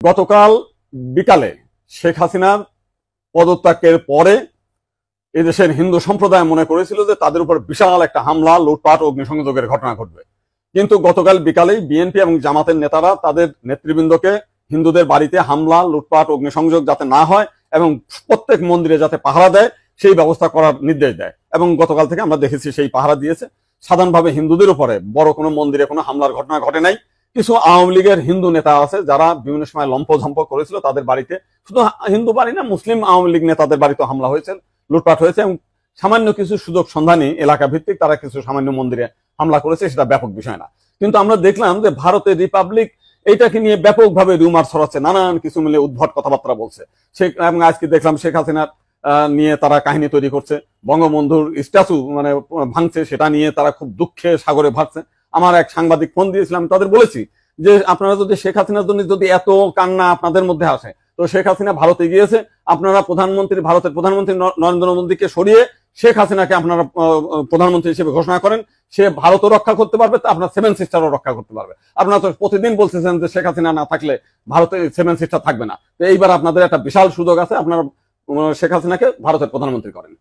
গতকাল বিকালে শেখ হাসিনার পদত্যাগের পরে এদেশের হিন্দু সম্প্রদায় মনে করেছিল যে তাদের উপর বিশাল একটা হামলা, লুটপাট, অগ্নিসংযোগের ঘটনা ঘটবে। কিন্তু গতকাল বিকালেই বিএনপি এবং জামাতের নেতারা তাদের নেতৃবৃন্দকে হিন্দুদের বাড়িতে হামলা, লুটপাট, অগ্নিসংযোগ যাতে না হয় এবং প্রত্যেক মন্দিরে যাতে পাহারা দেয় সেই ব্যবস্থা করার নির্দেশ দেয়। এবং গতকাল থেকে আমরা দেখেছি সেই পাহারা দিয়েছে। সাধারণভাবে হিন্দুদের উপরে বড় কোনো মন্দিরে কোনো হামলার ঘটনা ঘটে নাই। কিছু আওয়ামী লীগের হিন্দু নেতা আছে যারা বিভিন্ন সময় লম্পঝম্প করেছিল, তাদের বাড়িতে, শুধু হিন্দু বাড়ি না, মুসলিম আওয়ামী লীগ নেতাদের বাড়িতে হামলা হয়েছে, লুটপাট হয়েছে এবং সামান্য কিছু সুযোগ সন্ধানী এলাকা ভিত্তিক তারা কিছু সামান্য মন্দিরে হামলা করেছে, সেটা ব্যাপক বিষয় না। কিন্তু আমরা দেখলাম যে ভারতের রিপাবলিক এইটাকে নিয়ে ব্যাপকভাবে রুমার ছড়াচ্ছে, নানান কিছু মিলে উদ্ভট কথাবার্তা বলছে। এবং আজকে দেখলাম শেখ হাসিনার নিয়ে তারা কাহিনী তৈরি করছে, বঙ্গবন্ধুর স্ট্যাচু মানে ভাঙছে, সেটা নিয়ে তারা খুব দুঃখে সাগরে ভাগছে। আমার এক সাংবাদিক ফোন দিয়েছিলাম, তাদের বলেছি যে আপনারা যদি শেখ হাসিনার জন্য যদি এত কান্না আপনাদের মধ্যে আসে, তো শেখ হাসিনা ভারতে গিয়েছে, আপনারা ভারতের প্রধানমন্ত্রী নরেন্দ্র মোদীকে সরিয়ে শেখ হাসিনাকে আপনারা প্রধানমন্ত্রী হিসেবে ঘোষণা করেন, সে ভারতও রক্ষা করতে পারবে, তা আপনার সেভেন সিস্টারও রক্ষা করতে পারবে। আপনারা তো প্রতিদিন বলতেছেন যে শেখ হাসিনা না থাকলে ভারতে সেভেন সিস্টার থাকবে না। তো এইবার আপনাদের একটা বিশাল সুযোগ আছে, আপনারা শেখ হাসিনাকে ভারতের প্রধানমন্ত্রী করেন।